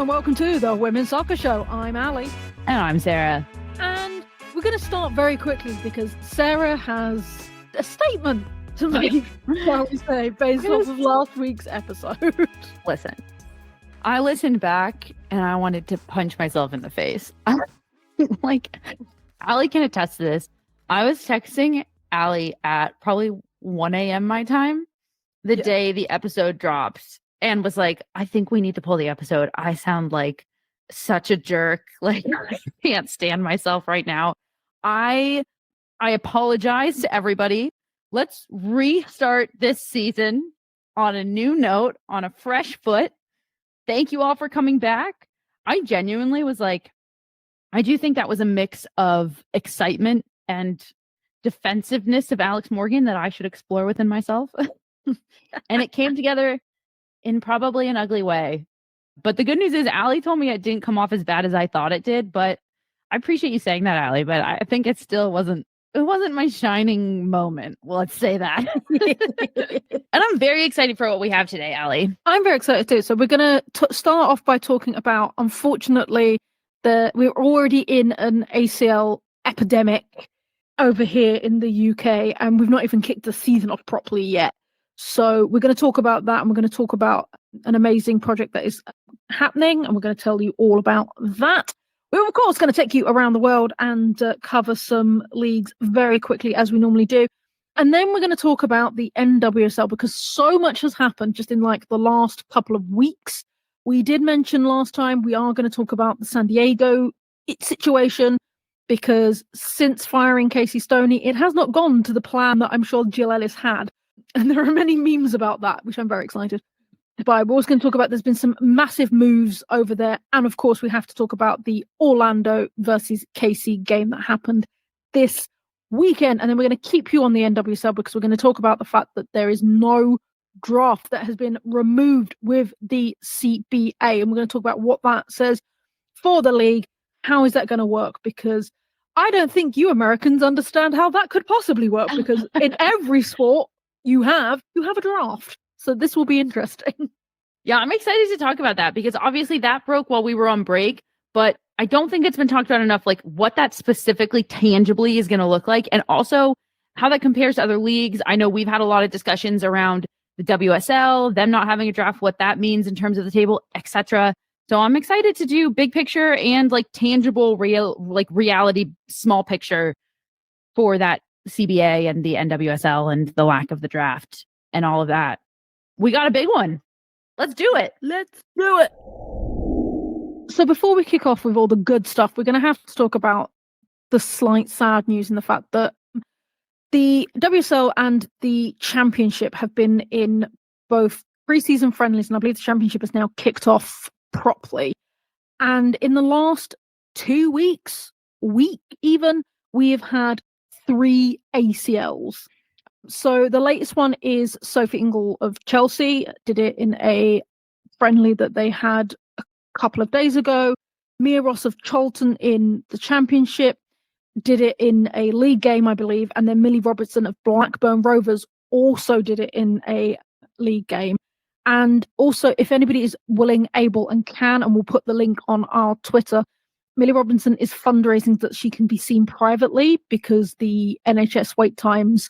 and welcome to the Women's Soccer Show. I'm Ali. And I'm Sarah. And we're going to start very quickly because Sarah has a statement to make, shall we say, based off of last week's episode. Listen, I listened back and I wanted to punch myself in the face. Like, Ali can attest to this. I was texting Ali at probably 1 a.m. my time the day the episode dropped and was like, I think we need to pull the episode. I sound like such a jerk. Like, I can't stand myself right now. I apologize to everybody. Let's restart this season on a new note, on a fresh foot. Thank you all for coming back. I genuinely was like, I do think that was a mix of excitement and defensiveness of Alex Morgan that I should explore within myself. And it came together in probably an ugly way. But the good news is Ali told me it didn't come off as bad as I thought it did. But I appreciate you saying that, Ali. But I think it still wasn't my shining moment. Well, let's say that. And I'm very excited for what we have today, Ali. I'm very excited too. So we're going to start off by talking about, unfortunately, we're already in an ACL epidemic over here in the UK, and we've not even kicked the season off properly yet. So we're going to talk about that, and we're going to talk about an amazing project that is happening, and we're going to tell you all about that. We're, of course, going to take you around the world and cover some leagues very quickly, as we normally do. And then we're going to talk about the NWSL, because so much has happened just in like the last couple of weeks. We did mention last time we are going to talk about the San Diego situation, because since firing Casey Stoney, it has not gone to the plan that I'm sure Jill Ellis had. And there are many memes about that, which I'm very excited by. We're also going to talk about there's been some massive moves over there. And of course, we have to talk about the Orlando versus KC game that happened this weekend. And then we're going to keep you on the NWSL because we're going to talk about the fact that there is no draft that has been removed with the CBA. And we're going to talk about what that says for the league. How is that going to work? Because I don't think you Americans understand how that could possibly work, because in every sport you have a draft. So this will be interesting. Yeah, I'm excited to talk about that because obviously that broke while we were on break, but I don't think it's been talked about enough, like what that specifically tangibly is going to look like, and also how that compares to other leagues. I know we've had a lot of discussions around the WSL, them not having a draft, what that means in terms of the table, etc. So I'm excited to do big picture and like tangible, real, like reality, small picture for that CBA and the NWSL and the lack of the draft and all of that. We got a big one. Let's do it. Let's do it. So before we kick off with all the good stuff, we're going to have to talk about the slight sad news and the fact that the WSL and the Championship have been in both preseason friendlies, and I believe the Championship has now kicked off properly. And in the last 2 weeks, week even, we have had 3 ACLs. So the latest one is Sophie Ingle of Chelsea, did it in a friendly that they had a couple of days ago. Mia Ross of Charlton in the Championship did it in a league game, I believe. And then Millie Robertson of Blackburn Rovers also did it in a league game. And also, if anybody is willing, able, and can, and we'll put the link on our Twitter, Millie Robinson is fundraising that she can be seen privately because the NHS wait times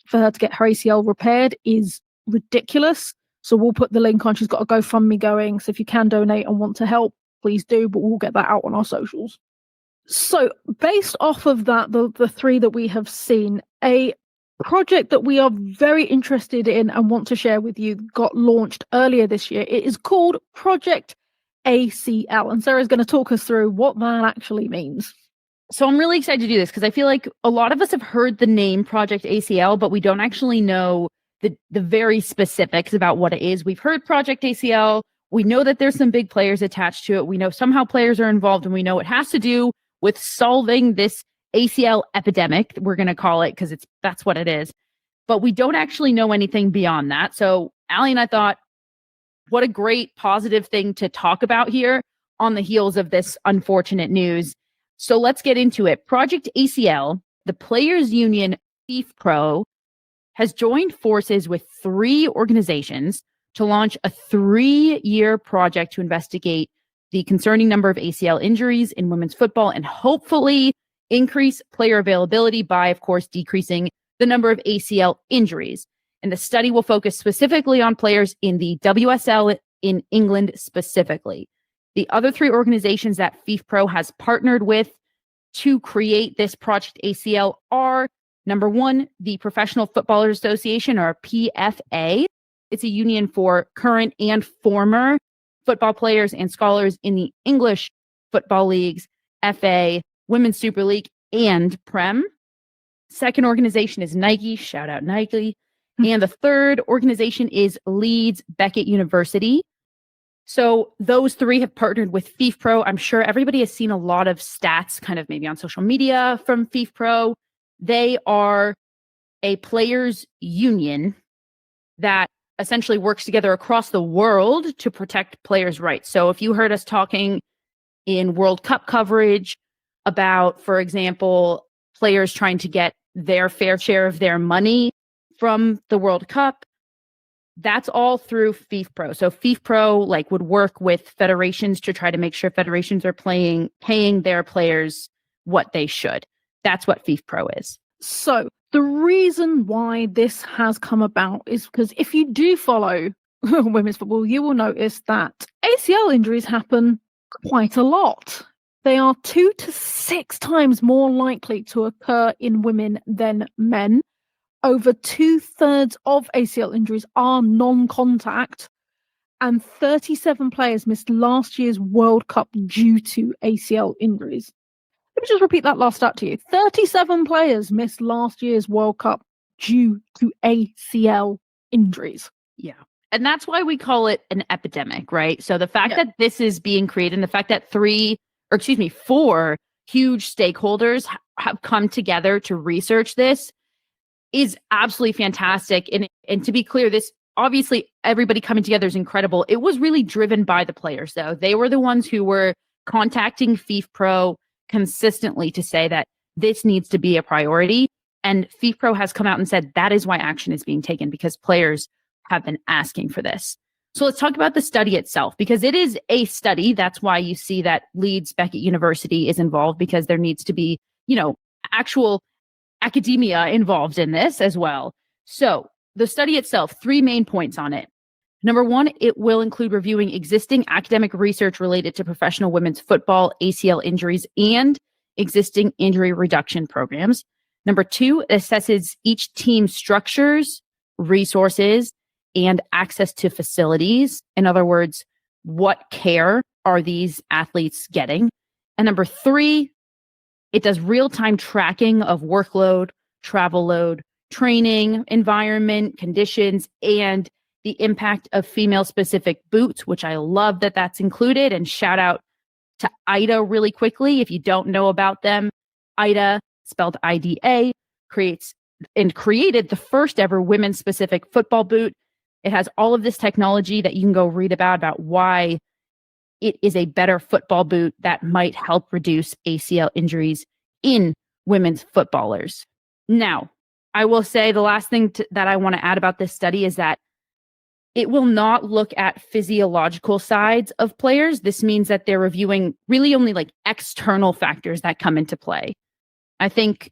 for her to get her ACL repaired is ridiculous. So we'll put the link on. She's got a GoFundMe going. So if you can donate and want to help, please do. But we'll get that out on our socials. So based off of that, the 3 that we have seen, a project that we are very interested in and want to share with you got launched earlier this year. It is called Project ACL. And Sarah's going to talk us through what that actually means. So I'm really excited to do this because I feel like a lot of us have heard the name Project ACL, but we don't actually know the very specifics about what it is. We've heard Project ACL. We know that there's some big players attached to it. We know somehow players are involved, and we know it has to do with solving this ACL epidemic, we're going to call it, because that's what it is. But we don't actually know anything beyond that. So Ali and I thought, what a great positive thing to talk about here on the heels of this unfortunate news. So let's get into it. Project ACL, the Players Union FIFPro, has joined forces with 3 organizations to launch a 3-year project to investigate the concerning number of ACL injuries in women's football and hopefully increase player availability by, of course, decreasing the number of ACL injuries. And the study will focus specifically on players in the WSL in England specifically. The other three organizations that FIFPro has partnered with to create this Project ACL are, number one, the Professional Footballers Association, or PFA. It's a union for current and former football players and scholars in the English football leagues, FA, Women's Super League, and Prem. Second organization is Nike. Shout out Nike. And the third organization is Leeds Beckett University. So those three have partnered with FIFPro. I'm sure everybody has seen a lot of stats kind of maybe on social media from FIFPro. They are a players union that essentially works together across the world to protect players' rights. So if you heard us talking in World Cup coverage about, for example, players trying to get their fair share of their money from the World Cup, that's all through FIFPro. So FIFPro would work with federations to try to make sure federations are paying their players what they should. That's what FIFPro is. So the reason why this has come about is because if you do follow women's football, you will notice that ACL injuries happen quite a lot. They are 2 to 6 times more likely to occur in women than men. Over 2/3 of ACL injuries are non-contact, and 37 players missed last year's World Cup due to ACL injuries. Let me just repeat that last stat to you. 37 players missed last year's World Cup due to ACL injuries. Yeah. And that's why we call it an epidemic, right? So the fact that this is being created and the fact that 4 huge stakeholders have come together to research this is absolutely fantastic. And to be clear, this obviously everybody coming together is incredible. It was really driven by the players, though. They were the ones who were contacting FIFPro consistently to say that this needs to be a priority. And FIFPro has come out and said that is why action is being taken, because players have been asking for this. So let's talk about the study itself, because it is a study. That's why you see that Leeds Beckett University is involved, because there needs to be, actual academia involved in this as well. So the study itself, 3 main points on it. Number one, it will include reviewing existing academic research related to professional women's football, ACL injuries, and existing injury reduction programs. Number 2, it assesses each team's structures, resources, and access to facilities. In other words, what care are these athletes getting? And number 3, it does real-time tracking of workload, travel load, training, environment, conditions, and the impact of female-specific boots, which I love that that's included. And shout out to IDA really quickly. If you don't know about them, IDA, spelled IDA, created the first ever women's-specific football boot. It has all of this technology that you can go read about why it is a better football boot that might help reduce ACL injuries in women's footballers. Now, I will say the last thing that I want to add about this study is that it will not look at physiological sides of players. This means that they're reviewing really only external factors that come into play. I think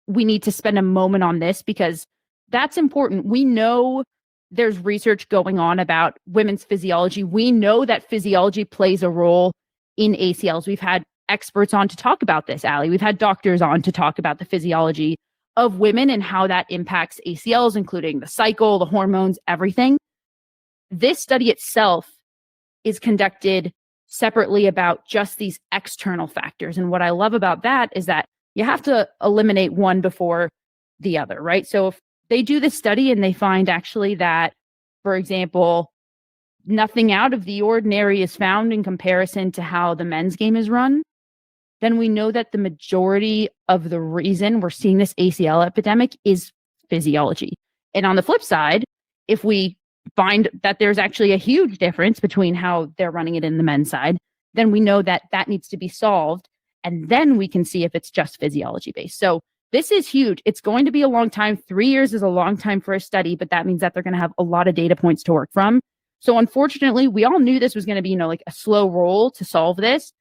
we need to spend a moment on this because that's important. We know there's research going on about women's physiology. We know that physiology plays a role in ACLs. We've had experts on to talk about this, Allie. We've had doctors on to talk about the physiology of women and how that impacts ACLs, including the cycle, the hormones, everything. This study itself is conducted separately about just these external factors. And what I love about that is that you have to eliminate one before the other, right? So if they do this study and they find actually that, for example, nothing out of the ordinary is found in comparison to how the men's game is run, then we know that the majority of the reason we're seeing this ACL epidemic is physiology. And on the flip side, if we find that there's actually a huge difference between how they're running it in the men's side, then we know that that needs to be solved. And then we can see if it's just physiology based. So this is huge. It's going to be a long time. 3 years is a long time for a study, but that means that they're going to have a lot of data points to work from. So unfortunately, we all knew this was going to be, like a slow roll to solve this.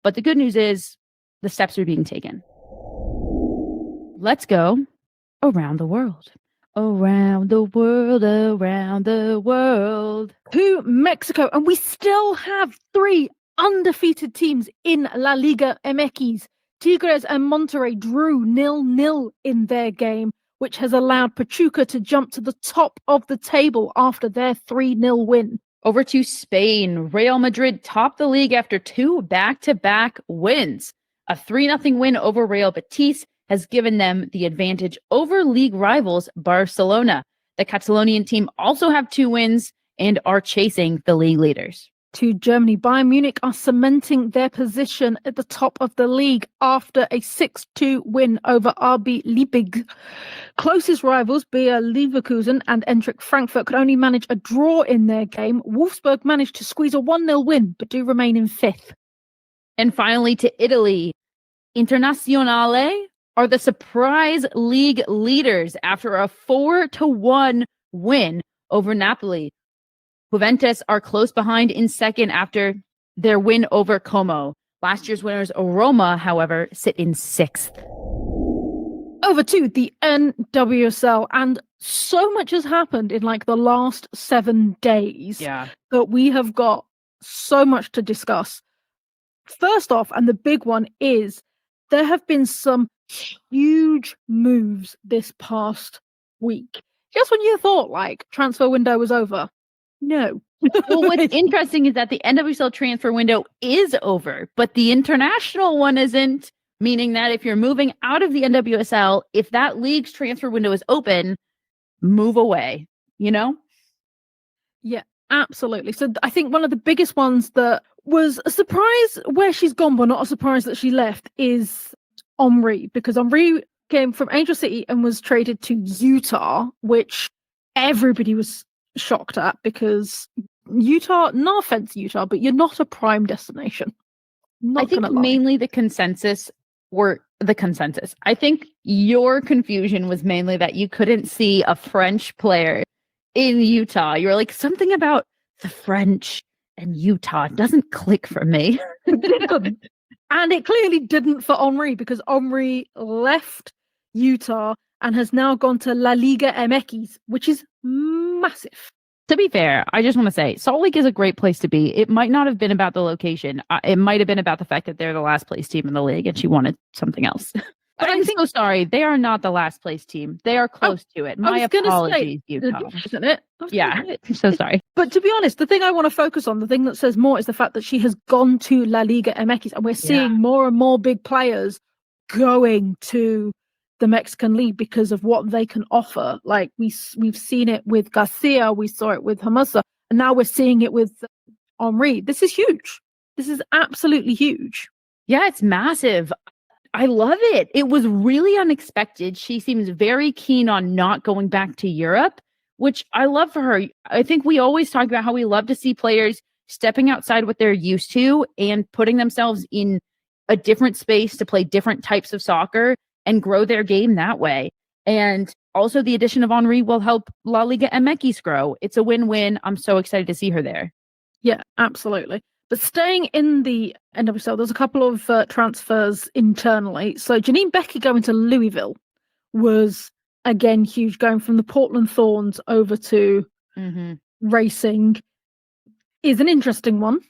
But the good news is the steps are being taken. Let's go around the world. Around the world, around the world. To Mexico. And we still have 3 undefeated teams in La Liga MX. Tigres and Monterrey drew 0-0 in their game, which has allowed Pachuca to jump to the top of the table after their 3-0 win. Over to Spain. Real Madrid topped the league after 2 back-to-back wins. A 3-0 win over Real Betis has given them the advantage over league rivals Barcelona. The Catalonian team also have 2 wins and are chasing the league leaders. To Germany, Bayern Munich are cementing their position at the top of the league after a 6-2 win over RB Leipzig. Closest rivals, Bayer Leverkusen and Eintracht Frankfurt, could only manage a draw in their game. Wolfsburg managed to squeeze a 1-0 win, but do remain in 5th. And finally to Italy. Internazionale are the surprise league leaders after a 4-1 win over Napoli. Juventus are close behind in 2nd after their win over Como. Last year's winners, Roma, however, sit in 6th. Over to the NWSL, and so much has happened in like the last 7 days that we have got so much to discuss. First off, and the big one is, there have been some huge moves this past week. Just when you thought like transfer window was over. No. Well, what's interesting is that the NWSL transfer window is over, but the international one isn't, meaning that if you're moving out of the NWSL, if that league's transfer window is open, move away, Yeah, absolutely. So I think one of the biggest ones that was a surprise where she's gone, but not a surprise that she left, is Omri, because Omri came from Angel City and was traded to Utah, which everybody was shocked at, because Utah, no offense Utah, but you're not a prime destination. I think mainly the consensus. I think your confusion was mainly that you couldn't see a French player in Utah. You were like, something about the French and Utah doesn't click for me. And it clearly didn't for Omri, because Omri left Utah and has now gone to La Liga MX, which is massive. To be fair, I just want to say Salt Lake is a great place to be. It might not have been about the location. It might have been about the fact that they're the last place team in the league and she wanted something else. But I'm so sorry. They are not the last place team. They are close to it. My apologies, Utah. Isn't it? Yeah, I'm so sorry. But to be honest, the thing I want to focus on, the thing that says more, is the fact that she has gone to La Liga MX, and we're seeing more and more big players going to the Mexican League because of what they can offer. Like we've seen it with Garcia, we saw it with Hermosa, and now we're seeing it with Omri. This is huge. This is absolutely huge. Yeah, it's massive. I love it. It was really unexpected. She seems very keen on not going back to Europe, which I love for her. I think we always talk about how we love to see players stepping outside what they're used to and putting themselves in a different space to play different types of soccer and grow their game that way. And also the addition of Henri will help La Liga MX grow. It's a win-win. I'm so excited to see her there. Yeah, absolutely. But staying in the NWSL, there's a couple of transfers internally. So Janine Becker going to Louisville was, again, huge, going from the Portland Thorns over to Racing is an interesting one.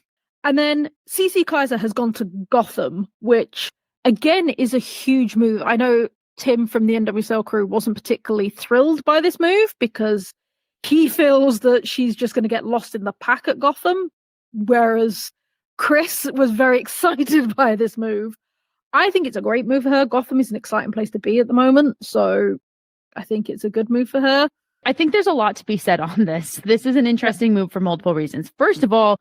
And then CC Kaiser has gone to Gotham, which, again, is a huge move. I know Tim from the NWSL crew wasn't particularly thrilled by this move because he feels that she's just going to get lost in the pack at Gotham. Whereas Chris was very excited by this move. I think it's a great move for her. Gotham is an exciting place to be at the moment. So I think it's a good move for her. I think there's a lot to be said on this. This is an interesting move for multiple reasons. First of all,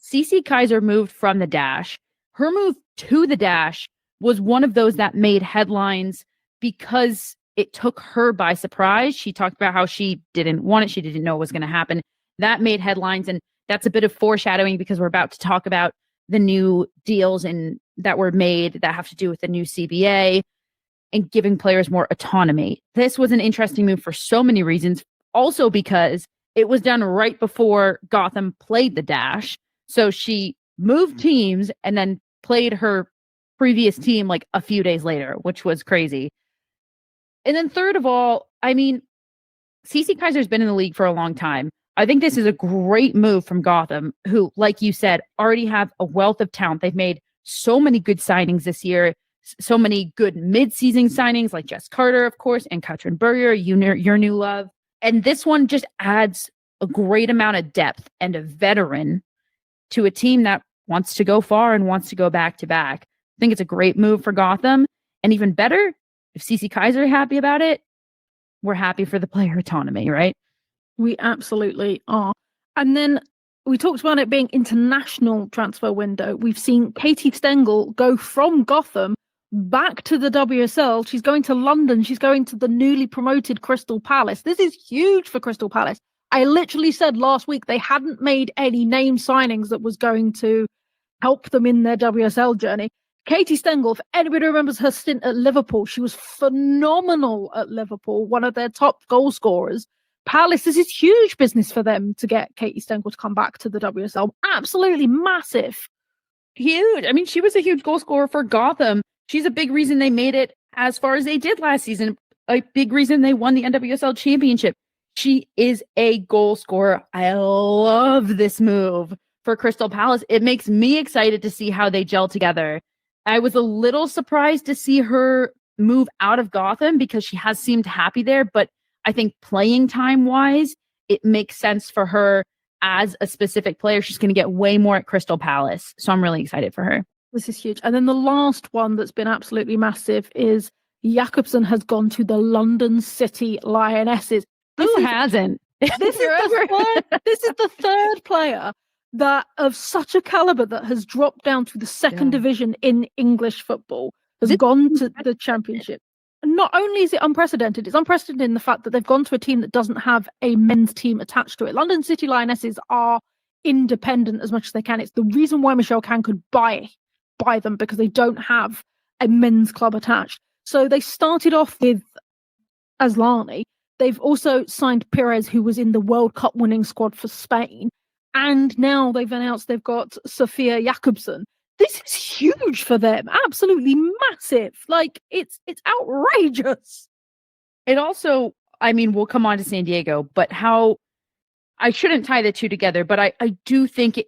CC Kaiser moved from the Dash. Her move to the Dash was one of those that made headlines because it took her by surprise. She talked about how she didn't want it. She didn't know what was going to happen. That made headlines. And that's a bit of foreshadowing because we're about to talk about the new deals that were made that have to do with the new CBA and giving players more autonomy. This was an interesting move for so many reasons. Also because it was done right before Gotham played the Dash. So she moved teams and then played her previous team like a few days later, which was crazy. And then third of all, I mean, CC Kaiser's been in the league for a long time. I think this is a great move from Gotham, who, like you said, already have a wealth of talent. They've made so many good signings this year, so many good mid-season signings like Jess Carter, of course, and Katrin Berger, your new love. And this one just adds a great amount of depth and a veteran to a team that wants to go far and wants to go back to back. I think it's a great move for Gotham. And even better, if CC Kaiser are happy about it, we're happy for the player autonomy, right? We absolutely are. And then we talked about it being international transfer window. We've seen Katie Stengel go from Gotham back to the WSL. She's going to London. She's going to the newly promoted Crystal Palace. This is huge for Crystal Palace. I literally said last week they hadn't made any name signings that was going to help them in their WSL journey. Katie Stengel, if anybody remembers her stint at Liverpool, she was phenomenal at Liverpool, one of their top goal scorers. Palace, this is huge business for them to get Katie Stengel to come back to the WSL. Absolutely massive. Huge. I mean, she was a huge goal scorer for Gotham. She's a big reason they made it as far as they did last season. A big reason they won the NWSL championship. She is a goal scorer. I love this move for Crystal Palace. It makes me excited to see how they gel together. I was a little surprised to see her move out of Gotham because she has seemed happy there, but I think playing time wise, it makes sense for her as a specific player. She's going to get way more at Crystal Palace. So I'm really excited for her. This is huge. And then the last one that's been absolutely massive is Jakobsen has gone to the London City Lionesses. Who hasn't? This is the third player that of such a caliber that has dropped down to the second division in English football, has gone to the championship. Not only is it unprecedented, it's unprecedented in the fact that they've gone to a team that doesn't have a men's team attached to it. London City Lionesses are independent as much as they can. It's the reason why Michelle Can could buy them, because they don't have a men's club attached. So they started off with Aslani. They've also signed Perez, who was in the World Cup winning squad for Spain. And now they've announced they've got Sophia Jakobsen. This is huge for them. Absolutely massive. Like, it's outrageous. It also, I mean, we'll come on to San Diego, but how I shouldn't tie the two together, but I do think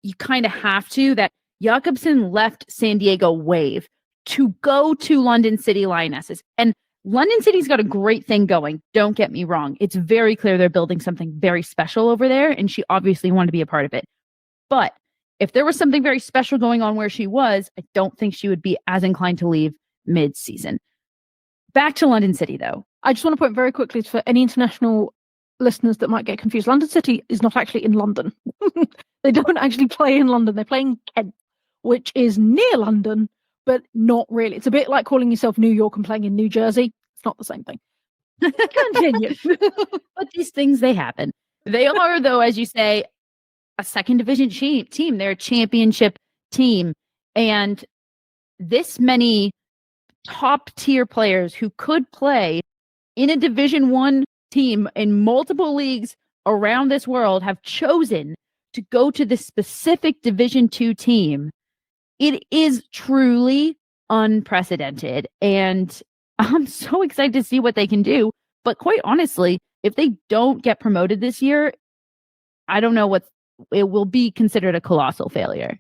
you kind of have to, that Jakobsen left San Diego Wave to go to London City Lionesses. And London City's got a great thing going. Don't get me wrong. It's very clear they're building something very special over there, and she obviously wanted to be a part of it. But if there was something very special going on where she was, I don't think she would be as inclined to leave mid-season. Back to London City, though. I just want to point very quickly for any international listeners that might get confused. London City is not actually in London. They don't actually play in London. They play in Kent, which is near London, but not really. It's a bit like calling yourself New York and playing in New Jersey. It's not the same thing. Continue. But these things, they happen. They are, though, as you say, a second division team. They're a championship team. And this many top tier players who could play in a Division I team in multiple leagues around this world have chosen to go to this specific Division II team. It is truly unprecedented. And I'm so excited to see what they can do. But quite honestly, if they don't get promoted this year, I don't know what it will be considered a colossal failure.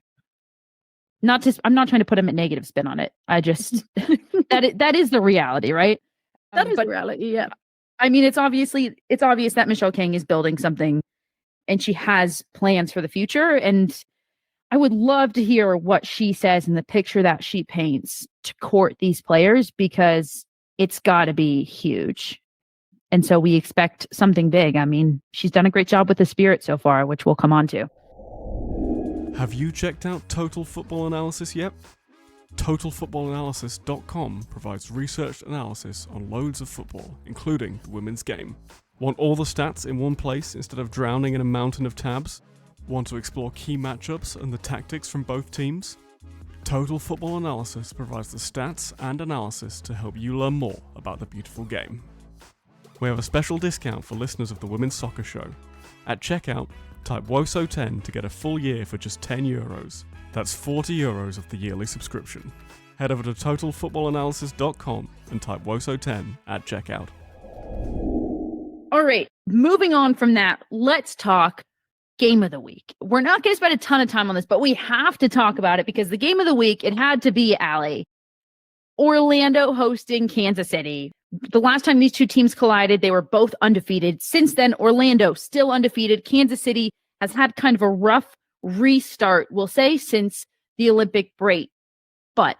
I'm not trying to put a negative spin on it. I just that is the reality, right? That is the reality, yeah. I mean, it's obvious that Michelle King is building something and she has plans for the future. And I would love to hear what she says in the picture that she paints to court these players, because it's got to be huge. And so we expect something big. I mean, she's done a great job with the Spirit so far, which we'll come on to. Have you checked out Total Football Analysis yet? TotalFootballAnalysis.com provides research analysis on loads of football, including the women's game. Want all the stats in one place instead of drowning in a mountain of tabs? Want to explore key matchups and the tactics from both teams? Total Football Analysis provides the stats and analysis to help you learn more about the beautiful game. We have a special discount for listeners of the Women's Soccer Show. At checkout, type WOSO10 to get a full year for just €10. That's €40 of the yearly subscription. Head over to totalfootballanalysis.com and type WOSO10 at checkout. All right, moving on from that, let's talk game of the week. We're not going to spend a ton of time on this, but we have to talk about it because the game of the week, it had to be, Allie, Orlando hosting Kansas City. The last time these two teams collided, they were both undefeated. Since then, Orlando still undefeated. Kansas City has had kind of a rough restart, we'll say, since the Olympic break. But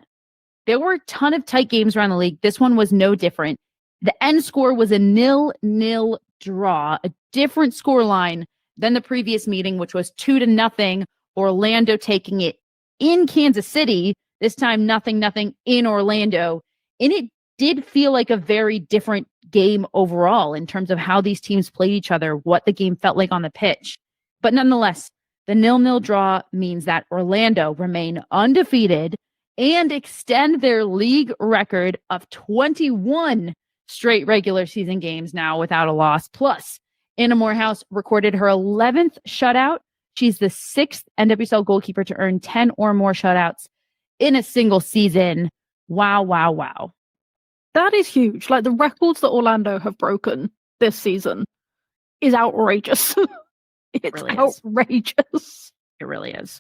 there were a ton of tight games around the league. This one was no different. The end score was a 0-0 draw, a different scoreline than the previous meeting, which was 2-0, Orlando taking it in Kansas City, this time 0-0 in Orlando. And it did feel like a very different game overall in terms of how these teams played each other, what the game felt like on the pitch. But nonetheless, the 0-0 draw means that Orlando remain undefeated and extend their league record of 21 straight regular season games now without a loss. Plus, Anna Morehouse recorded her 11th shutout. She's the 6th NWSL goalkeeper to earn 10 or more shutouts in a single season. Wow, wow, wow. That is huge. Like, the records that Orlando have broken this season is outrageous. It's really outrageous. It really is.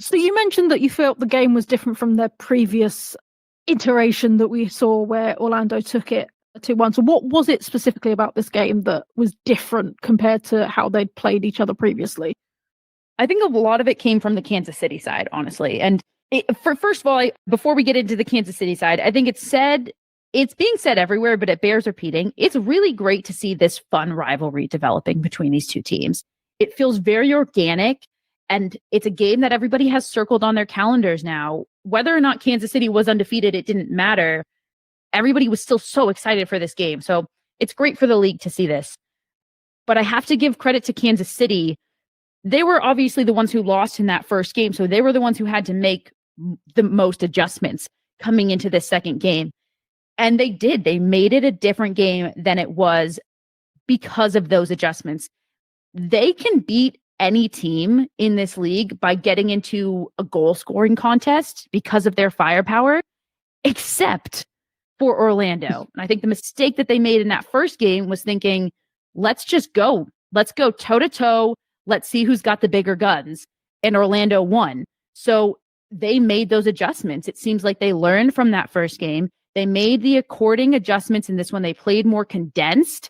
So you mentioned that you felt the game was different from their previous iteration that we saw where Orlando took it 2-1. So what was it specifically about this game that was different compared to how they'd played each other previously? I think a lot of it came from the Kansas City side, honestly. And first of all, before we get into the Kansas City side, I think it's being said everywhere, but it bears repeating. It's really great to see this fun rivalry developing between these two teams. It feels very organic, and it's a game that everybody has circled on their calendars now. Whether or not Kansas City was undefeated, it didn't matter. Everybody was still so excited for this game. So it's great for the league to see this. But I have to give credit to Kansas City. They were obviously the ones who lost in that first game. So they were the ones who had to make the most adjustments coming into this second game. And they did. They made it a different game than it was because of those adjustments. They can beat any team in this league by getting into a goal scoring contest because of their firepower, except for Orlando. And I think the mistake that they made in that first game was thinking, let's just go. Let's go toe to toe. Let's see who's got the bigger guns. And Orlando won. So they made those adjustments. It seems like they learned from that first game. They made the according adjustments in this one. They played more condensed.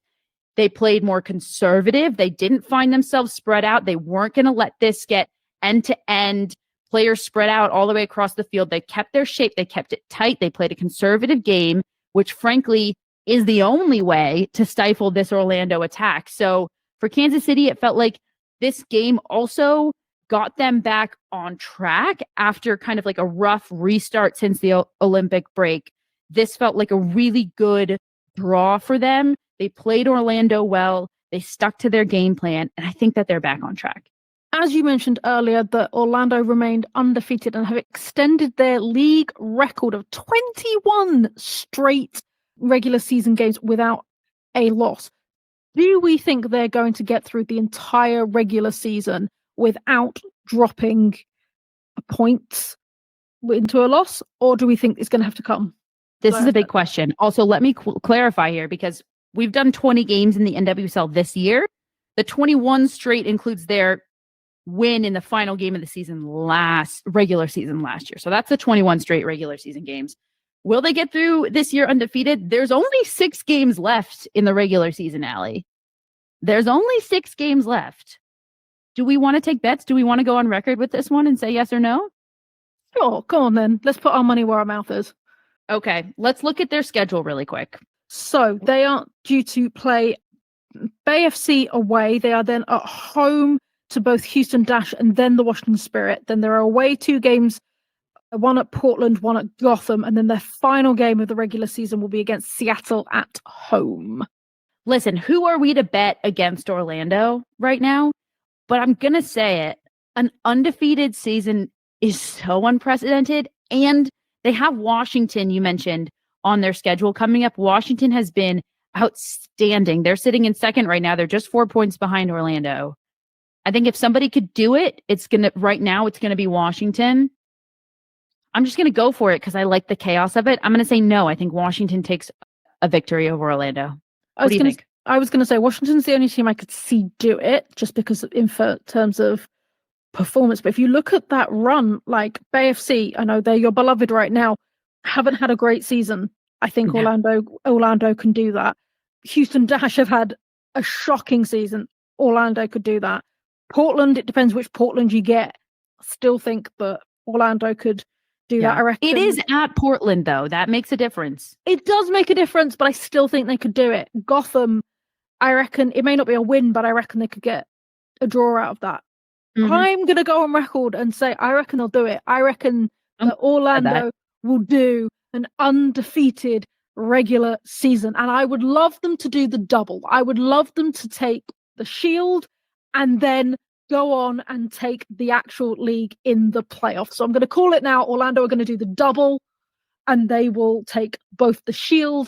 They played more conservative. They didn't find themselves spread out. They weren't going to let this get end to end. Players spread out all the way across the field. They kept their shape. They kept it tight. They played a conservative game, which frankly is the only way to stifle this Orlando attack. So for Kansas City, it felt like this game also got them back on track after kind of like a rough restart since the Olympic break. This felt like a really good draw for them. They played Orlando well. They stuck to their game plan, and I think that they're back on track. As you mentioned earlier, that Orlando remained undefeated and have extended their league record of 21 straight regular season games without a loss. Do we think they're going to get through the entire regular season without dropping points into a loss, or do we think it's going to have to come? This is a big question. Also, let me clarify here, because we've done 20 games in the NWSL this year. The 21 straight includes their win in the final game of the season regular season last year. So that's the 21 straight regular season games. Will they get through this year undefeated? There's only 6 games left in the regular season, Allie. There's only 6 games left. Do we want to take bets? Do we want to go on record with this one and say yes or no? Sure, go on then. Let's put our money where our mouth is. Okay, let's look at their schedule really quick. So they are due to play Bay FC away. They are then at home to both Houston Dash and then the Washington Spirit. Then there are away 2 games, one at Portland, one at Gotham, and then their final game of the regular season will be against Seattle at home. Listen, who are we to bet against Orlando right now? But I'm going to say it. An undefeated season is so unprecedented. And they have Washington, you mentioned, on their schedule coming up. Washington has been outstanding. They're sitting in second right now. They're just 4 points behind Orlando. I think if somebody could do it, right now it's going to be Washington. I'm just going to go for it because I like the chaos of it. I'm going to say no. I think Washington takes a victory over Orlando. What do you think? I was going to say Washington's the only team I could see do it just because in terms of performance. But if you look at that run, like BFC, I know they're your beloved right now, haven't had a great season. I think Orlando can do that. Houston Dash have had a shocking season. Orlando could do that. Portland, it depends which Portland you get. I still think that Orlando could do that. I reckon it is at Portland, though. That makes a difference. It does make a difference, but I still think they could do it. Gotham, I reckon it may not be a win, but I reckon they could get a draw out of that. Mm-hmm. I'm going to go on record and say I reckon they'll do it. I reckon that Orlando will do an undefeated regular season, and I would love them to do the double. I would love them to take the Shield and then go on and take the actual league in the playoffs. So I'm going to call it now. Orlando are going to do the double, and they will take both the Shield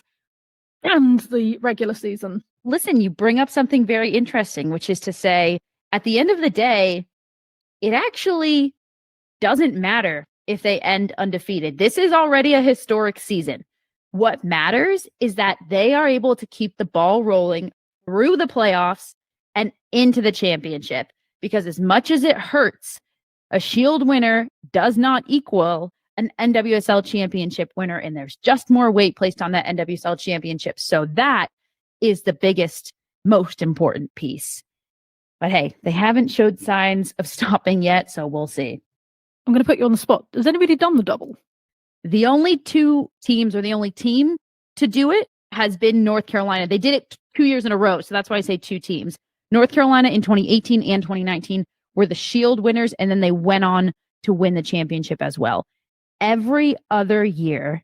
and the regular season. Listen, you bring up something very interesting, which is to say, at the end of the day, it actually doesn't matter if they end undefeated. This is already a historic season. What matters is that they are able to keep the ball rolling through the playoffs and into the championship. Because as much as it hurts, a Shield winner does not equal an NWSL championship winner, and there's just more weight placed on that NWSL championship. So that is the biggest, most important piece. But hey, they haven't showed signs of stopping yet, so we'll see. I'm going to put you on the spot. Has anybody done the double? The only two teams, or the only team to do it, has been North Carolina. They did it 2 years in a row, so that's why I say two teams. North Carolina in 2018 and 2019 were the Shield winners, and then they went on to win the championship as well. Every other year,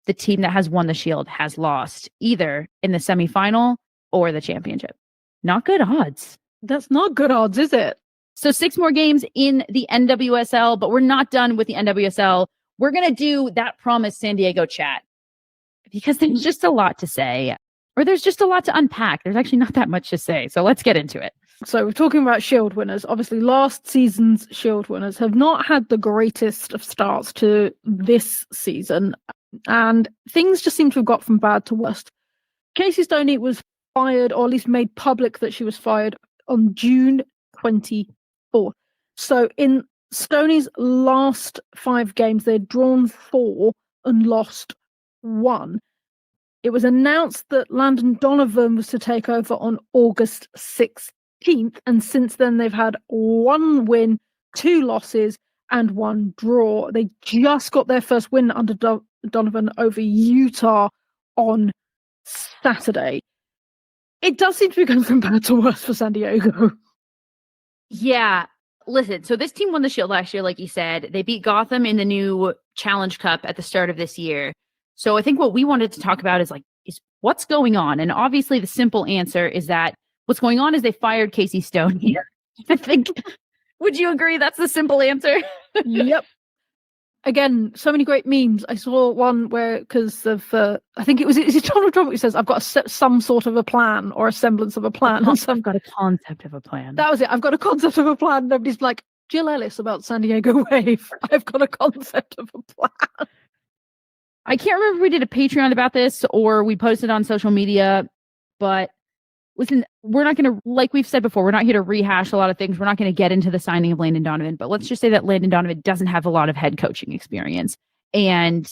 the team that has won the Shield has lost either in the semifinal or the championship. Not good odds. That's not good odds, is it? So 6 more games in the NWSL, but we're not done with the NWSL. We're going to do that promised San Diego chat because there's just a lot to say, or there's just a lot to unpack. There's actually not that much to say. So let's get into it. So we're talking about Shield winners. Obviously, last season's Shield winners have not had the greatest of starts to this season, and things just seem to have got from bad to worse. Casey Stoney was fired, or at least made public that she was fired on June 24th. So in Stoney's last 5 games, they'd drawn 4 and lost 1. It was announced that Landon Donovan was to take over on August 16th, and since then they've had 1 win, 2 losses, and 1 draw. They just got their first win under Donovan over Utah on Saturday. It does seem to be going from bad to worse for San Diego. Yeah. Listen, so this team won the Shield last year, like you said. They beat Gotham in the new Challenge Cup at the start of this year. So I think what we wanted to talk about is what's going on. And obviously the simple answer is that what's going on is they fired Casey Stoney. I think, would you agree that's the simple answer? Yep. Again, so many great memes. I saw one where, because of, I think is it Donald Trump who says, I've got some sort of a plan or a semblance of a plan. I've got a concept of a plan. That was it. I've got a concept of a plan. Nobody's like, Jill Ellis about San Diego Wave. I've got a concept of a plan. I can't remember if we did a Patreon about this or we posted on social media, but listen, we're not going to, like we've said before, we're not here to rehash a lot of things. We're not going to get into the signing of Landon Donovan, but let's just say that Landon Donovan doesn't have a lot of head coaching experience. And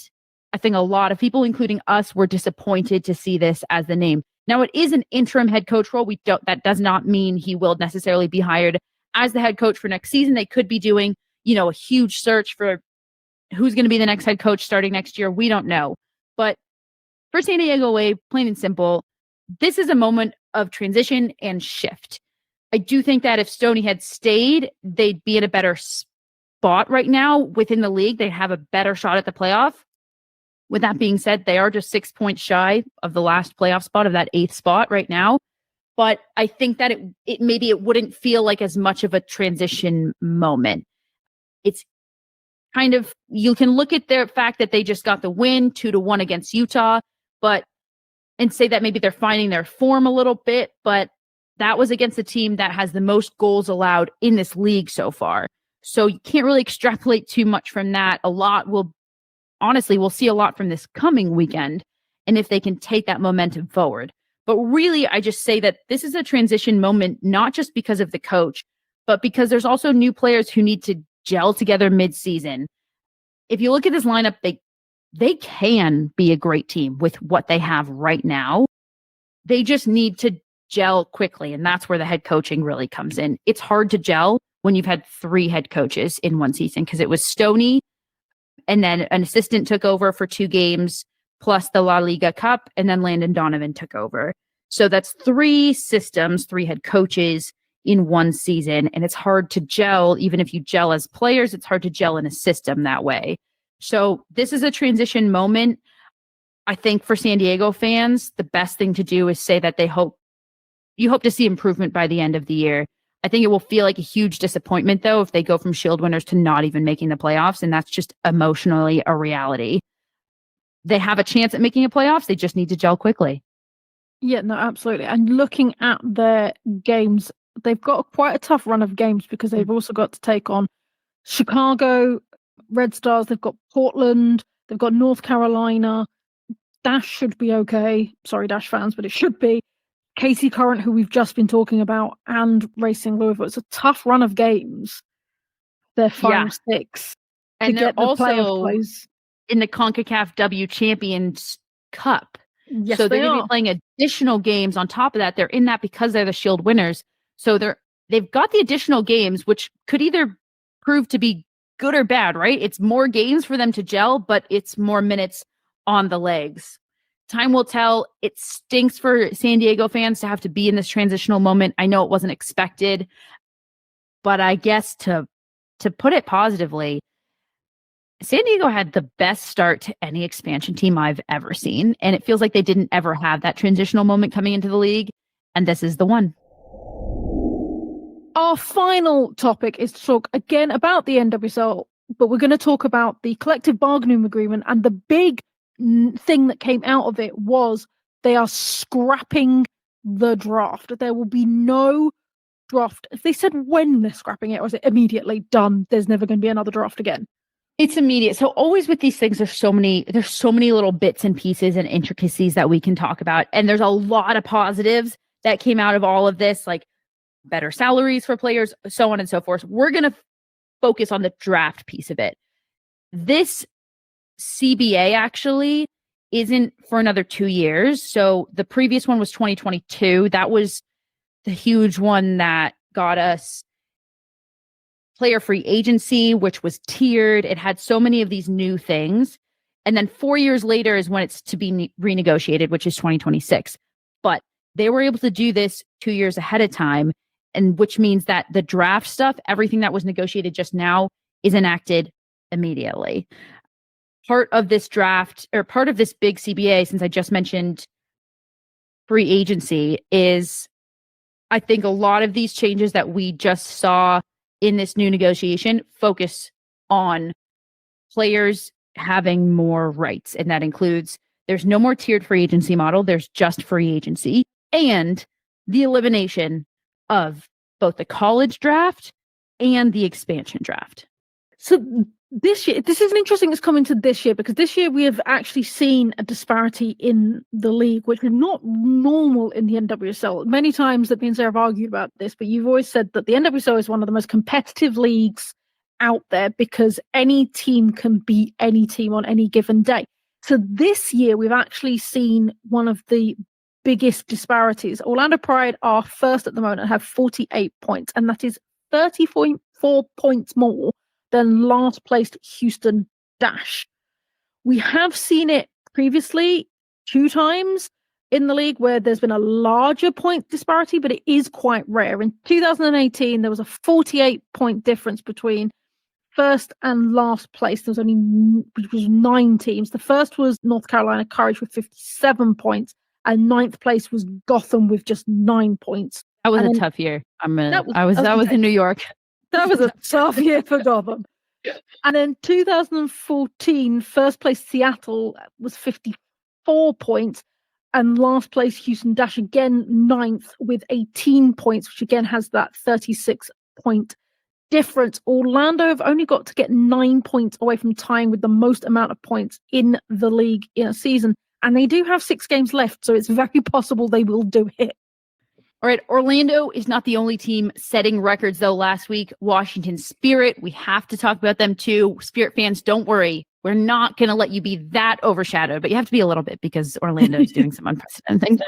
I think a lot of people, including us, were disappointed to see this as the name. Now, it is an interim head coach role. That does not mean he will necessarily be hired as the head coach for next season. They could be doing, a huge search for who's going to be the next head coach starting next year. We don't know. But for San Diego Wave, plain and simple, this is a moment of transition and shift. I do think that if Stoney had stayed, they'd be in a better spot right now within the league. They have a better shot at the playoff. With that being said, they are just 6 points shy of the last playoff spot, of that 8th spot right now. But I think that it wouldn't feel like as much of a transition moment. It's kind of, you can look at their fact that they just got the win 2-1 against Utah, and say that maybe they're finding their form a little bit, but that was against the team that has the most goals allowed in this league so far. So you can't really extrapolate too much from that. We'll see a lot from this coming weekend, and if they can take that momentum forward. But really, I just say that this is a transition moment, not just because of the coach, but because there's also new players who need to gel together mid-season. If you look at this lineup, they can be a great team with what they have right now. They just need to gel quickly, and that's where the head coaching really comes in. It's hard to gel when you've had 3 head coaches in one season, because it was Stoney, and then an assistant took over for 2 games, plus the La Liga Cup, and then Landon Donovan took over. So that's 3 systems, 3 head coaches in one season, and it's hard to gel. Even if you gel as players, it's hard to gel in a system that way. So this is a transition moment. I think for San Diego fans, the best thing to do is say that you hope to see improvement by the end of the year. I think it will feel like a huge disappointment, though, if they go from Shield winners to not even making the playoffs, and that's just emotionally a reality. They have a chance at making a playoffs. They just need to gel quickly. Yeah, no, absolutely. And looking at their games, they've got quite a tough run of games because they've also got to take on Chicago, Red Stars, they've got Portland, they've got North Carolina. Dash should be okay. Sorry, Dash fans, but it should be. Casey Current, who we've just been talking about, and Racing Louisville. It's a tough run of games. Their final 6. And they're also plays in the CONCACAF W Champions Cup. Yes, so they're going to be playing additional games on top of that. They're in that because they're the Shield winners. So they've got the additional games, which could either prove to be good or bad, right? It's more games for them to gel, but it's more minutes on the legs. Time will tell. It stinks for San Diego fans to have to be in this transitional moment. I know it wasn't expected, but I guess to put it positively, San Diego had the best start to any expansion team I've ever seen, and it feels like they didn't ever have that transitional moment coming into the league, and this is the one. Our final topic is to talk again about the NWSL, but we're going to talk about the collective bargaining agreement, and the big thing that came out of it was they are scrapping the draft. There will be no draft. If they said when they're scrapping it, or is it immediately done? There's never going to be another draft again. It's immediate. So always with these things, there's so many little bits and pieces and intricacies that we can talk about. And there's a lot of positives that came out of all of this, like better salaries for players, so on and so forth. We're going to focus on the draft piece of it. This CBA actually isn't for another 2 years. So the previous one was 2022. That was the huge one that got us player free agency, which was tiered. It had so many of these new things. And then 4 years later is when it's to be renegotiated, which is 2026. But they were able to do this 2 years ahead of time, and which means that the draft stuff, everything that was negotiated just now, is enacted immediately. Part of this draft, or part of this big CBA, since I just mentioned free agency, is I think a lot of these changes that we just saw in this new negotiation focus on players having more rights. And that includes, there's no more tiered free agency model. There's just free agency, and the elimination of both the college draft and the expansion draft. So this year, this is interesting. It's coming to this year, because this year we have actually seen a disparity in the league, which is not normal in the NWSL. Many times that me and Sarah have argued about this, but you've always said that the NWSL is one of the most competitive leagues out there because any team can beat any team on any given day. So this year we've actually seen one of the biggest disparities. Orlando Pride are first at the moment and have 48 points, and that is 34 points more than last placed Houston Dash. We have seen it previously 2 times in the league where there's been a larger point disparity, but it is quite rare. In 2018, there was a 48-point difference between first and last place. There was only 9 teams. The first was North Carolina Courage with 57 points, and 9th place was Gotham with just 9 points. That was a tough year. I was in New York. That was a tough year for Gotham. And in 2014, first place Seattle was 54 points, And last place, Houston Dash, again, 9th with 18 points, which again has that 36-point difference. Orlando have only got to get 9 points away from tying with the most amount of points in the league in a season. And they do have 6 games left, so it's very possible they will do it. All right, Orlando is not the only team setting records, though, last week. Washington Spirit, we have to talk about them, too. Spirit fans, don't worry. We're not going to let you be that overshadowed, but you have to be a little bit because Orlando is doing some unprecedented things.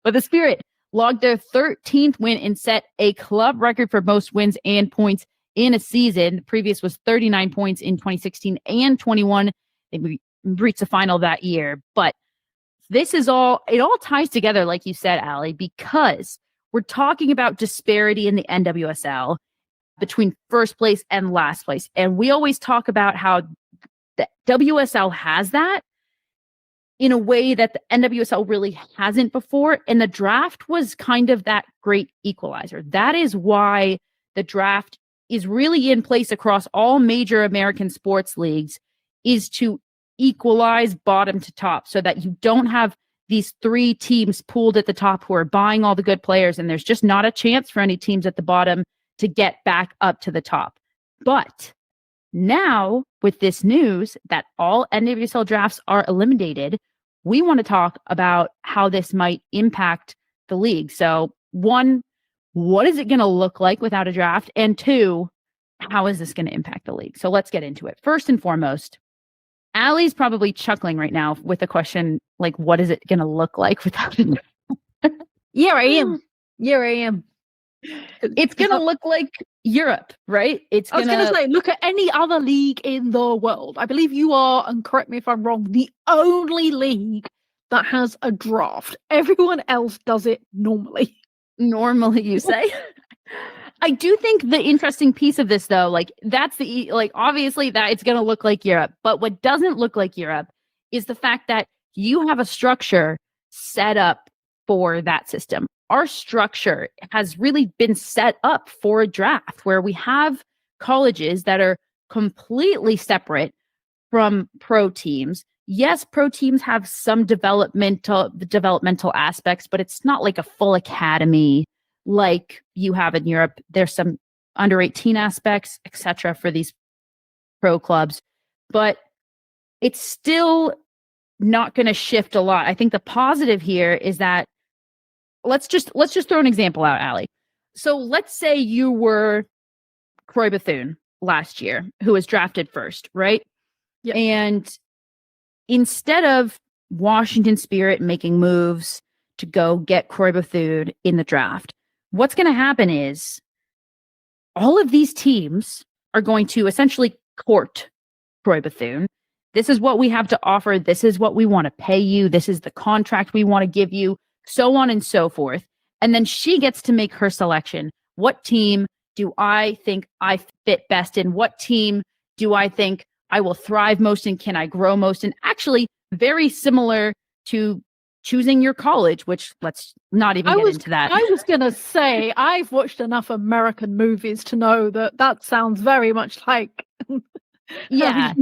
But the Spirit logged their 13th win and set a club record for most wins and points in a season. The previous was 39 points in 2016 and 21. They reached the final that year. But this is it all ties together, like you said, Allie, because we're talking about disparity in the NWSL between first place and last place. And we always talk about how the WSL has that in a way that the NWSL really hasn't before. And the draft was kind of that great equalizer. That is why the draft is really in place across all major American sports leagues, is to equalize bottom to top so that you don't have these 3 teams pooled at the top who are buying all the good players, and there's just not a chance for any teams at the bottom to get back up to the top. But now, with this news that all NWSL drafts are eliminated, we want to talk about how this might impact the league. So, 1, what is it going to look like without a draft? And 2, how is this going to impact the league? So let's get into it. First and foremost, Allie's probably chuckling right now with the question, like, what is it going to look like without a draft? Yeah, I am. It's going to look like Europe, right? I was going to say, look at any other league in the world. I believe you are, and correct me if I'm wrong, the only league that has a draft. Everyone else does it normally. Normally, you say. I do think the interesting piece of this, though, like that's obviously that it's going to look like Europe. But what doesn't look like Europe is the fact that you have a structure set up for that system. Our structure has really been set up for a draft where we have colleges that are completely separate from pro teams. Yes, pro teams have some developmental aspects, but it's not like a full academy like you have in Europe. There's some under 18 aspects, etc., for these pro clubs, but it's still not going to shift a lot. I think the positive here is that let's just throw an example out, Allie. So let's say you were Croy Bethune last year, who was drafted first, right? Yep. And instead of Washington Spirit making moves to go get Croy Bethune in the draft, what's going to happen is all of these teams are going to essentially court Croy Bethune. This is what we have to offer. This is what we want to pay you. This is the contract we want to give you, so on and so forth. And then she gets to make her selection. What team do I think I fit best in? What team do I think I will thrive most in? Can I grow most in? Actually, very similar to choosing your college, which let's not even get into that. I was going to say, I've watched enough American movies to know that sounds very much like yeah,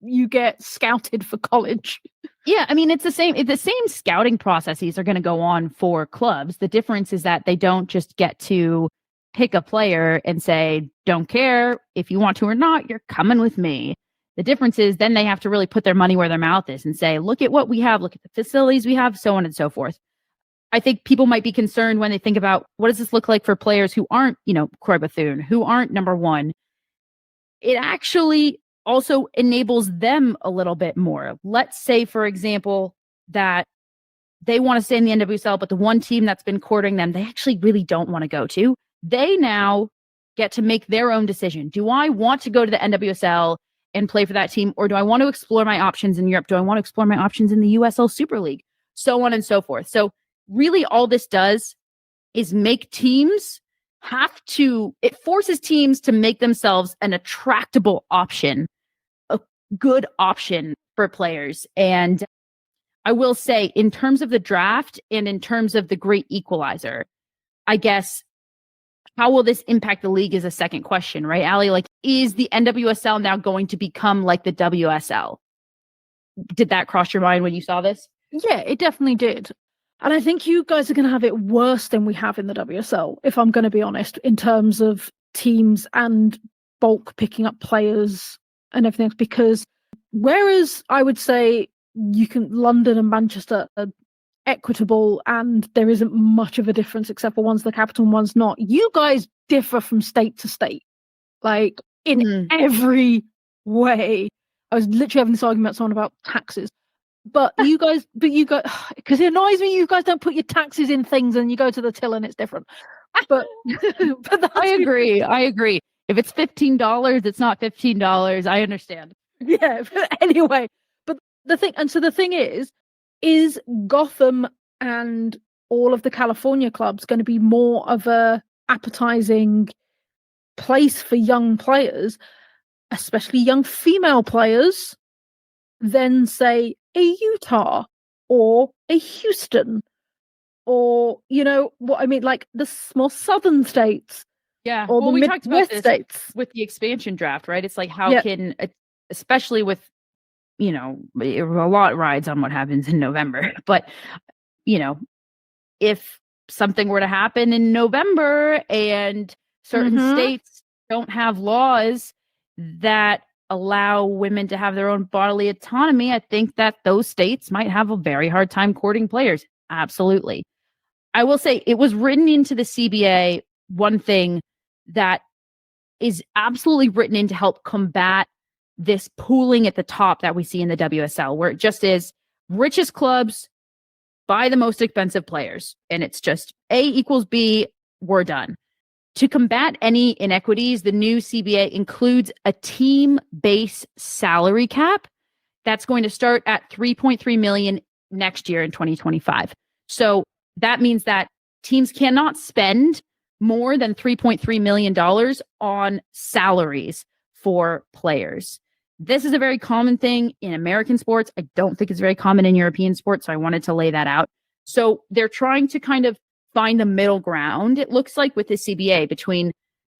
you get scouted for college. Yeah, I mean, it's the same scouting processes are going to go on for clubs. The difference is that they don't just get to pick a player and say, don't care if you want to or not, you're coming with me. The difference is then they have to really put their money where their mouth is and say, look at what we have, look at the facilities we have, so on and so forth. I think people might be concerned when they think about what does this look like for players who aren't, Croy Bethune, who aren't number one. It actually also enables them a little bit more. Let's say, for example, that they want to stay in the NWSL, but the one team that's been courting them, they actually really don't want to go to. They now get to make their own decision. Do I want to go to the NWSL and play for that team, or do I want to explore my options in Europe? Do I want to explore my options in the USL Super League? So on and so forth. So really all this does is make teams it forces teams to make themselves an attractable option, a good option for players. And I will say, in terms of the draft and in terms of the great equalizer, I guess, how will this impact the league is a second question, right, Allie? Like, is the NWSL now going to become like the WSL? Did that cross your mind when you saw this? Yeah, it definitely did. And I think you guys are going to have it worse than we have in the WSL, if I'm going to be honest, in terms of teams and bulk picking up players and everything else. Because whereas I would say London and Manchester are equitable and there isn't much of a difference except for one's the capital and one's not, you guys differ from state to state, like in every way. I was literally having this argument with someone about taxes. But you guys, because it annoys me, you guys don't put your taxes in things and you go to the till and it's different. But, I agree. If it's $15, it's not $15. I understand. Yeah. But anyway, but the thing is Gotham and all of the California clubs going to be more of a appetizing place for young players, especially young female players, than say a Utah or a Houston or, you know what I mean, like the more southern states. Yeah. Or we talked about this states with the expansion draft, right? It's like how can, especially with, you know, a lot rides on what happens in November, but you know, if something were to happen in November and certain states don't have laws that allow women to have their own bodily autonomy, I think that those states might have a very hard time courting players. Absolutely. I will say it was written into the CBA, one thing that is absolutely written in to help combat this pooling at the top that we see in the WSL, where it just is richest clubs buy the most expensive players. And it's just A equals B, we're done. To combat any inequities, the new CBA includes a team-based salary cap that's going to start at $3.3 million next year in 2025. So that means that teams cannot spend more than $3.3 million on salaries for players. This is a very common thing in American sports. I don't think it's very common in European sports, so I wanted to lay that out. So they're trying to kind of find the middle ground, it looks like, with the CBA between,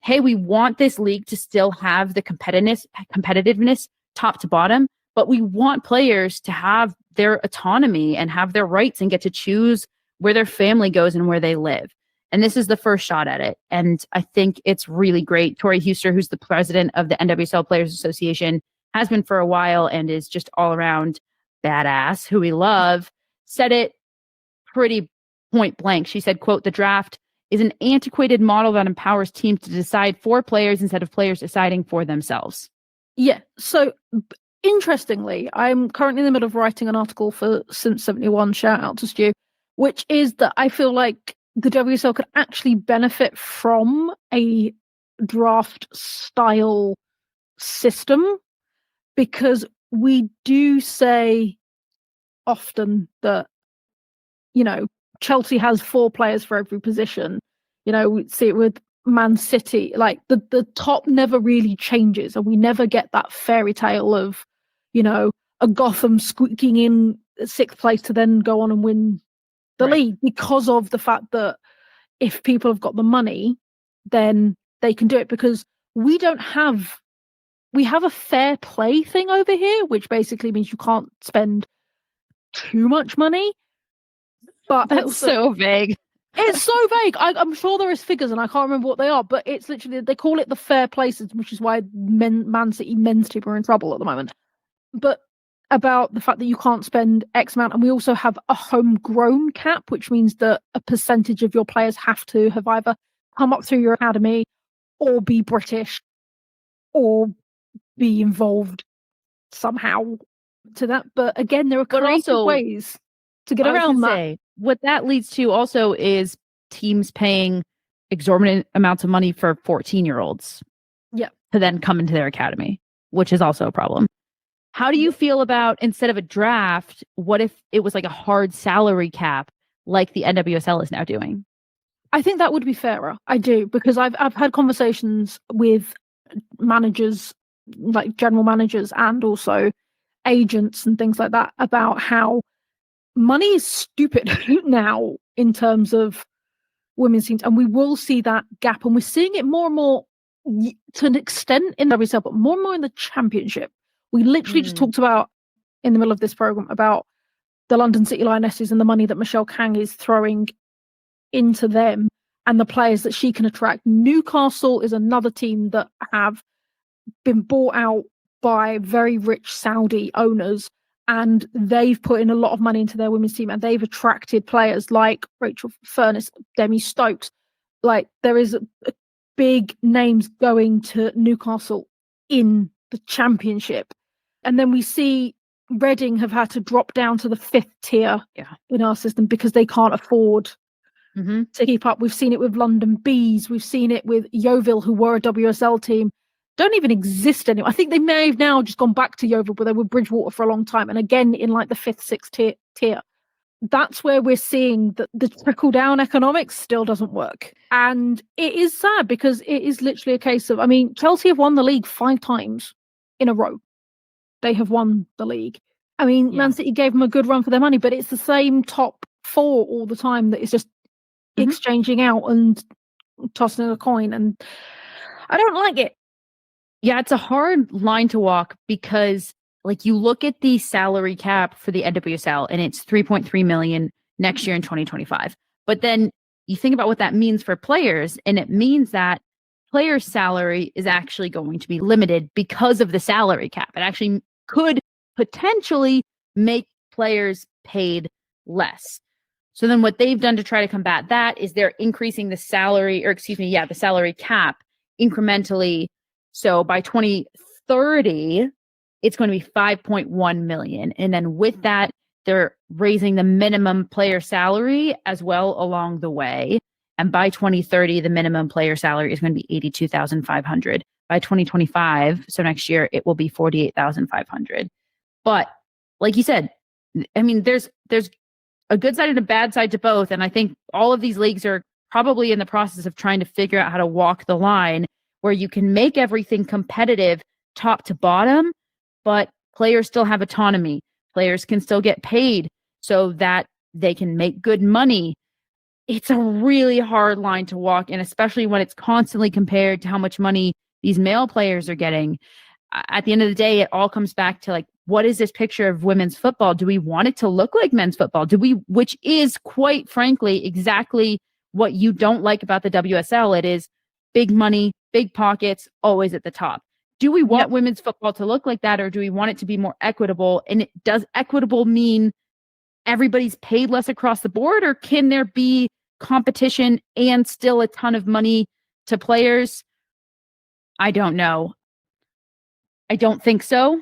hey, we want this league to still have the competitiveness top to bottom, but we want players to have their autonomy and have their rights and get to choose where their family goes and where they live. And this is the first shot at it. And I think it's really great. Tori Huster, who's the president of the NWSL Players Association, has been for a while and is just all around badass, who we love, said it pretty point blank. She said, quote, "The draft is an antiquated model that empowers teams to decide for players instead of players deciding for themselves." Yeah. So interestingly, I'm currently in the middle of writing an article for Since 71, shout out to Stu, which is that I feel like the WSL could actually benefit from a draft style system, because we do say often that, you know, Chelsea has 4 players for every position. You know, we see it with Man City. Like the top never really changes, and we never get that fairy tale of, you know, a Gotham squeaking in 6th place to then go on and win the league, because of the fact that if people have got the money, then they can do it. Because we have a fair play thing over here, which basically means you can't spend too much money. But that's also, so vague. It's so vague. I'm sure there is figures and I can't remember what they are, but it's literally, they call it the fair places, which is why Man City men's team are in trouble at the moment. But about the fact that you can't spend X amount, and we also have a homegrown cap, which means that a percentage of your players have to have either come up through your academy or be British or be involved somehow to that. But again, there are creative ways to get around that. What that leads to also is teams paying exorbitant amounts of money for 14-year-olds to then come into their academy, which is also a problem. How do you feel about, instead of a draft, what if it was like a hard salary cap like the NWSL is now doing? I think that would be fairer. I do, because I've had conversations with managers, like general managers and also agents and things like that, about how money is stupid now in terms of women's teams, and we will see that gap, and we're seeing it more and more to an extent in the WSL, but more and more in the championship. We literally just talked about, in the middle of this program, about the London City Lionesses and the money that Michelle Kang is throwing into them and the players that she can attract. Newcastle is another team that have been bought out by very rich Saudi owners, and they've put in a lot of money into their women's team, and they've attracted players like Rachel Furness, Demi Stokes. Like, there is a big names going to Newcastle in the Championship. And then we see Reading have had to drop down to the 5th tier in our system because they can't afford to keep up. We've seen it with London Bees. We've seen it with Yeovil, who were a WSL team. Don't even exist anymore. I think they may have now just gone back to Yeovil, but they were Bridgewater for a long time. And again, in like the 5th, 6th tier. That's where we're seeing that the trickle-down economics still doesn't work. And it is sad because it is literally a case of, I mean, Chelsea have won the league 5 times in a row. They have won the league. I mean, Man City gave them a good run for their money, but it's the same top 4 all the time that is just exchanging out and tossing a coin. And I don't like it. Yeah, it's a hard line to walk because, like, you look at the salary cap for the NWSL and it's 3.3 million next year in 2025. But then you think about what that means for players, and it means that players' salary is actually going to be limited because of the salary cap. It actually could potentially make players paid less. So then what they've done to try to combat that is they're increasing the salary, or the salary cap incrementally. So by 2030, it's going to be 5.1 million. And then with that, they're raising the minimum player salary as well along the way. And by 2030, the minimum player salary is going to be 82,500. By 2025, so next year, it will be 48,500. But like you said, I mean, there's a good side and a bad side to both. And I think all of these leagues are probably in the process of trying to figure out how to walk the line where you can make everything competitive top to bottom, but players still have autonomy. Players can still get paid so that they can make good money. It's a really hard line to walk, and especially when it's constantly compared to how much money these male players are getting. At the end of the day, it all comes back to, like, what is this picture of women's football? Do we want it to look like men's football? Which is, quite frankly, exactly what you don't like about the WSL. It is big money, big pockets, always at the top. Do we want women's football to look like that, or do we want it to be more equitable? And does equitable mean everybody's paid less across the board, or can there be competition and still a ton of money to players? I don't know. I don't think so.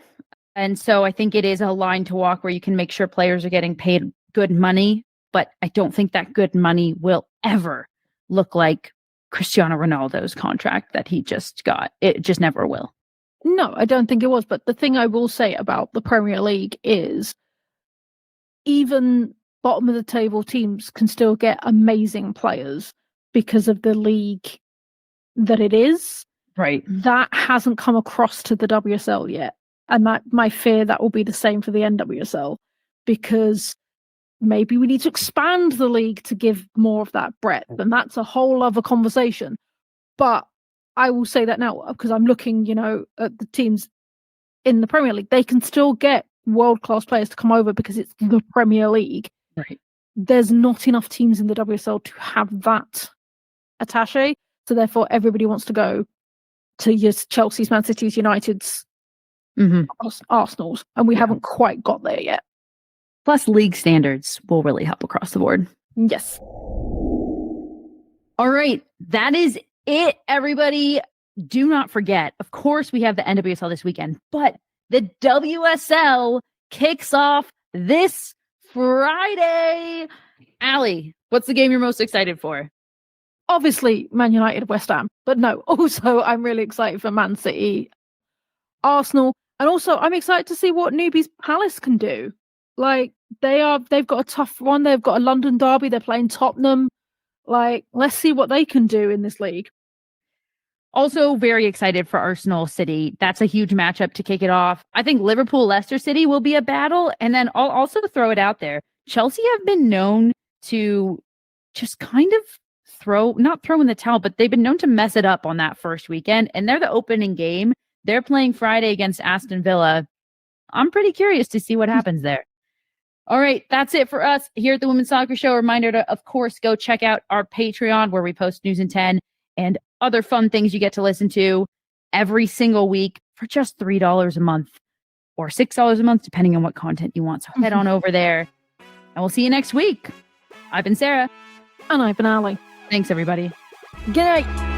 And so I think it is a line to walk where you can make sure players are getting paid good money, but I don't think that good money will ever look like Cristiano Ronaldo's contract that he just got. It just never will. No, I don't think it was. But the thing I will say about the Premier League is even bottom of the table teams can still get amazing players because of the league that it is. Right. That hasn't come across to the WSL yet. And my fear that will be the same for the NWSL, because maybe we need to expand the league to give more of that breadth. And that's a whole other conversation. But I will say that now, because I'm looking, at the teams in the Premier League. They can still get world-class players to come over because it's the Premier League. Right. There's not enough teams in the WSL to have that attaché. So therefore, everybody wants to go to your Chelsea's, Man City's, United's, Arsenal's. And we haven't quite got there yet. Plus, league standards will really help across the board. Yes. All right. That is it, everybody. Do not forget, of course, we have the NWSL this weekend, but the WSL kicks off this Friday. Allie, what's the game you're most excited for? Obviously, Man United, West Ham. But no, also, I'm really excited for Man City, Arsenal. And also, I'm excited to see what Newbies Palace can do. Like, they've got a tough one. They've got a London derby. They're playing Tottenham. Like, let's see what they can do in this league. Also very excited for Arsenal City. That's a huge matchup to kick it off. I think Liverpool-Leicester City will be a battle. And then I'll also throw it out there. Chelsea have been known to just kind of not throw in the towel, but they've been known to mess it up on that first weekend. And they're the opening game. They're playing Friday against Aston Villa. I'm pretty curious to see what happens there. All right, that's it for us here at the Women's Soccer Show. Reminder to, of course, go check out our Patreon where we post news in 10 and other fun things you get to listen to every single week for just $3 a month or $6 a month, depending on what content you want. So head on over there and we'll see you next week. I've been Sarah. And I've been Ali. Thanks, everybody. Good night.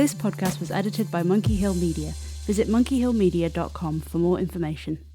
This podcast was edited by Monkey Hill Media. Visit monkeyhillmedia.com for more information.